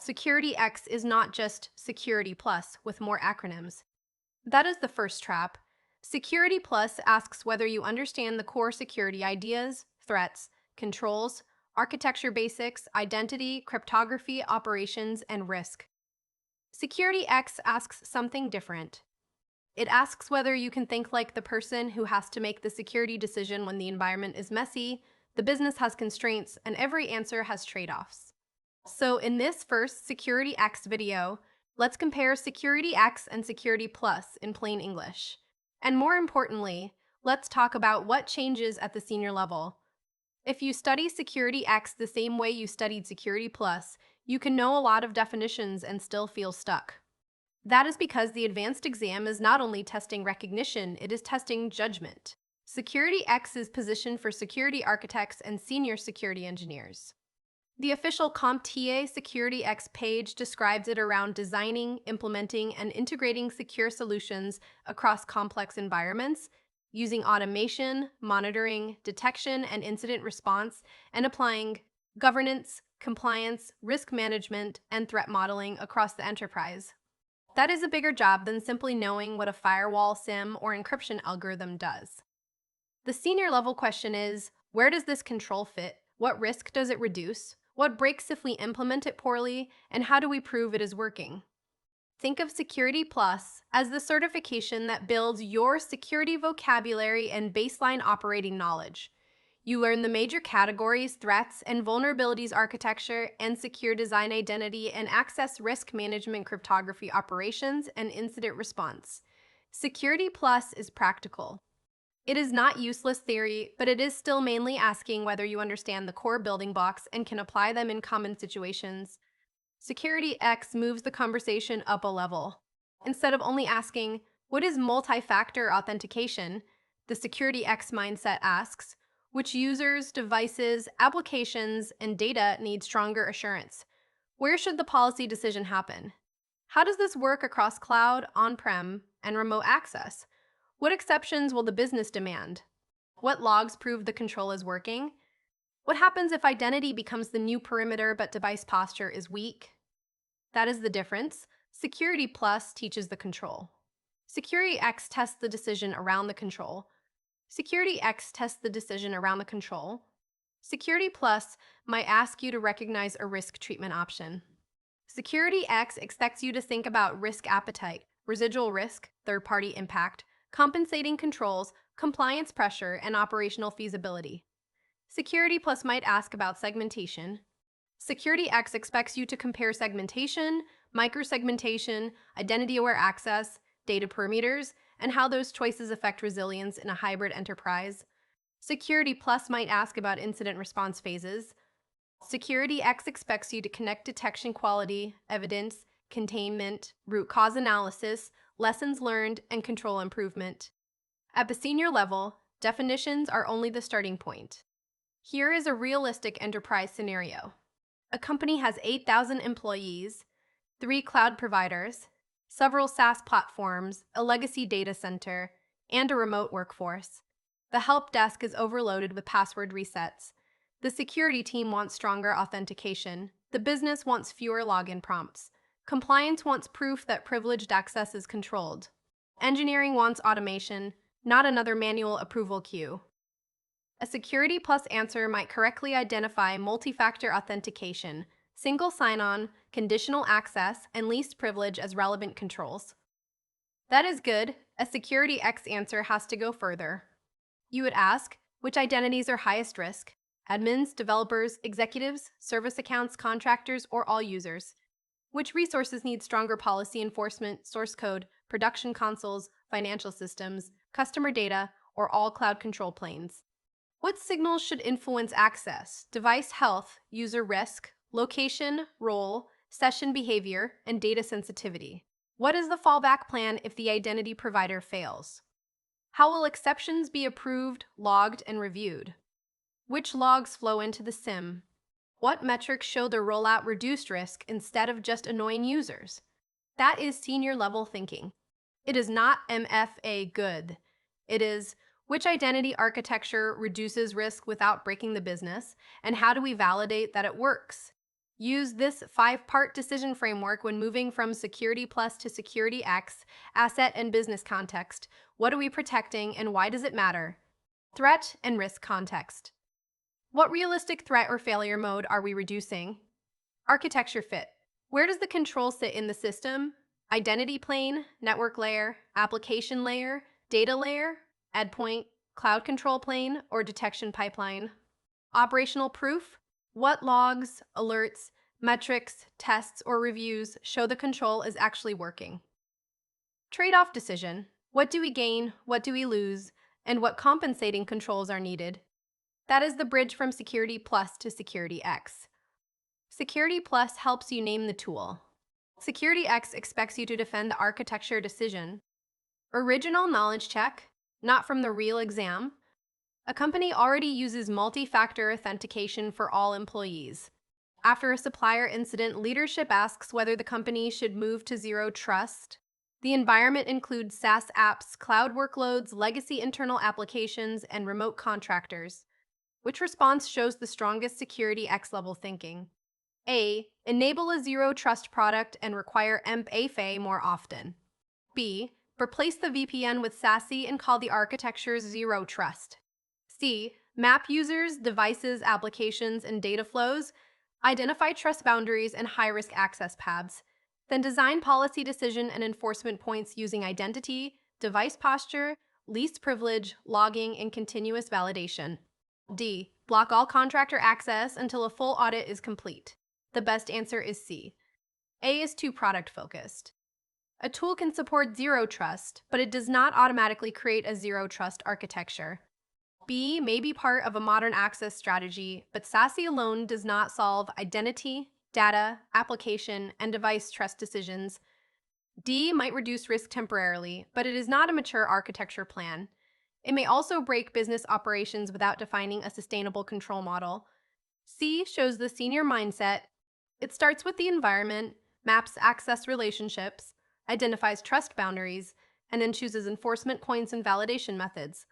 SecurityX is not just Security Plus with more acronyms. That is the first trap. Security Plus asks whether you understand the core security ideas, threats, controls, architecture basics, identity, cryptography, operations, and risk. SecurityX asks something different. It asks whether you can think like the person who has to make the security decision when the environment is messy, the business has constraints, and every answer has trade-offs. So in this first SecurityX video, let's compare SecurityX and Security Plus in plain English. And more importantly, let's talk about what changes at the senior level. If you study SecurityX the same way you studied Security Plus, you can know a lot of definitions and still feel stuck. That is because the advanced exam is not only testing recognition, it is testing judgment. SecurityX is positioned for security architects and senior security engineers. The official CompTIA SecurityX page describes it around designing, implementing, and integrating secure solutions across complex environments, using automation, monitoring, detection, and incident response, and applying governance, compliance, risk management, and threat modeling across the enterprise. That is a bigger job than simply knowing what a firewall, SIM, or encryption algorithm does. The senior level question is, where does this control fit? What risk does it reduce? What breaks if we implement it poorly? And how do we prove it is working? Think of Security Plus as the certification that builds your security vocabulary and baseline operating knowledge. You learn the major categories, threats, and vulnerabilities architecture, and secure design identity and access risk management cryptography operations and incident response. Security Plus is practical. It is not useless theory, but it is still mainly asking whether you understand the core building blocks and can apply them in common situations. SecurityX moves the conversation up a level. Instead of only asking, what is multi-factor authentication? The SecurityX mindset asks, which users, devices, applications, and data need stronger assurance? Where should the policy decision happen? How does this work across cloud, on-prem, and remote access? What exceptions will the business demand? What logs prove the control is working? What happens if identity becomes the new perimeter but device posture is weak? That is the difference. Security Plus teaches the control. SecurityX tests the decision around the control. SecurityX tests the decision around the control. Security Plus might ask you to recognize a risk treatment option. SecurityX expects you to think about risk appetite, residual risk, third-party impact, compensating controls, compliance pressure, and operational feasibility. Security Plus might ask about segmentation. SecurityX expects you to compare segmentation, microsegmentation, identity-aware access, data parameters, and how those choices affect resilience in a hybrid enterprise. Security Plus might ask about incident response phases. SecurityX expects you to connect detection quality, evidence, containment, root cause analysis, lessons learned, and control improvement. At the senior level, definitions are only the starting point. Here is a realistic enterprise scenario. A company has 8,000 employees, 3 cloud providers, several SaaS platforms, a legacy data center, and a remote workforce. The help desk is overloaded with password resets. The security team wants stronger authentication. The business wants fewer login prompts. Compliance wants proof that privileged access is controlled. Engineering wants automation, not another manual approval queue. A Security Plus answer might correctly identify multi-factor authentication, single sign-on, conditional access, and least privilege as relevant controls. That is good. A SecurityX answer has to go further. You would ask, which identities are highest risk? Admins, developers, executives, service accounts, contractors, or all users? Which resources need stronger policy enforcement, source code, production consoles, financial systems, customer data, or all cloud control planes? What signals should influence access, device health, user risk, location, role, session behavior, and data sensitivity? What is the fallback plan if the identity provider fails? How will exceptions be approved, logged, and reviewed? Which logs flow into the SIM? What metrics show the rollout reduced risk instead of just annoying users? That is senior level thinking. It is not MFA good. It is, which identity architecture reduces risk without breaking the business, and how do we validate that it works? Use this 5-part decision framework when moving from Security Plus to SecurityX, asset and business context. What are we protecting and why does it matter? Threat and risk context. What realistic threat or failure mode are we reducing? Architecture fit. Where does the control sit in the system? Identity plane, network layer, application layer, data layer, endpoint, cloud control plane, or detection pipeline? Operational proof. What logs, alerts, metrics, tests, or reviews show the control is actually working? Trade-off decision. What do we gain, what do we lose, and what compensating controls are needed? That is the bridge from Security Plus to SecurityX. Security Plus helps you name the tool. SecurityX expects you to defend the architecture decision. Original knowledge check, not from the real exam. A company already uses multi-factor authentication for all employees. After a supplier incident, leadership asks whether the company should move to zero trust. The environment includes SaaS apps, cloud workloads, legacy internal applications, and remote contractors. Which response shows the strongest Security X level thinking? A. Enable a zero trust product and require EMP-AFA more often. B. Replace the VPN with SASE and call the architecture zero trust. C. Map users, devices, applications, and data flows. Identify trust boundaries and high-risk access paths. Then design policy decision and enforcement points using identity, device posture, least privilege, logging, and continuous validation. D. Block all contractor access until a full audit is complete. The best answer is C. A is too product-focused. A tool can support zero trust, but it does not automatically create a zero trust architecture. B may be part of a modern access strategy, but SASE alone does not solve identity, data, application, and device trust decisions. D might reduce risk temporarily, but it is not a mature architecture plan. It may also break business operations without defining a sustainable control model. C shows the senior mindset. It starts with the environment, maps access relationships, identifies trust boundaries, and then chooses enforcement points and validation methods.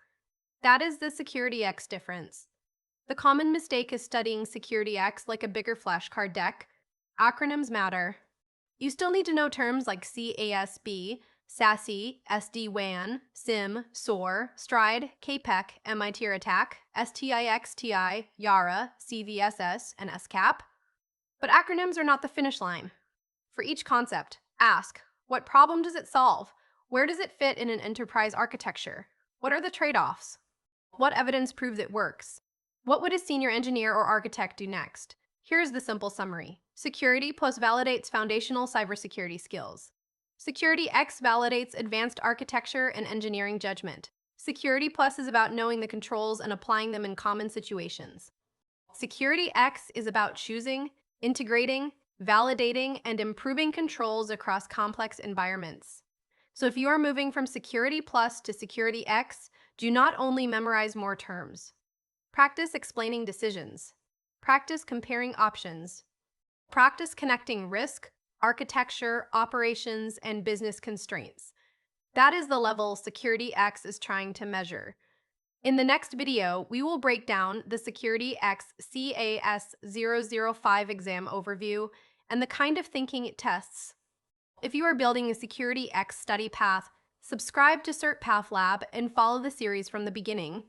That is the SecurityX difference. The common mistake is studying SecurityX like a bigger flashcard deck. Acronyms matter. You still need to know terms like CASB, SASE, SD-WAN, SIM, SOAR, Stride, KPEC, MITR Attack, STIXTI, YARA, CVSS, and SCAP. But acronyms are not the finish line. For each concept, ask, what problem does it solve? Where does it fit in an enterprise architecture? What are the trade-offs? What evidence proves it works? What would a senior engineer or architect do next? Here's the simple summary. Security Plus validates foundational cybersecurity skills. SecurityX validates advanced architecture and engineering judgment. Security Plus is about knowing the controls and applying them in common situations. SecurityX is about choosing, integrating, validating, and improving controls across complex environments. So if you are moving from Security Plus to SecurityX, do not only memorize more terms. Practice explaining decisions. Practice comparing options. Practice connecting risk, architecture, operations, and business constraints. That is the level SecurityX is trying to measure. In the next video, we will break down the SecurityX CAS005 exam overview and the kind of thinking it tests. If you are building a SecurityX study path, subscribe to Cert Path Lab and follow the series from the beginning.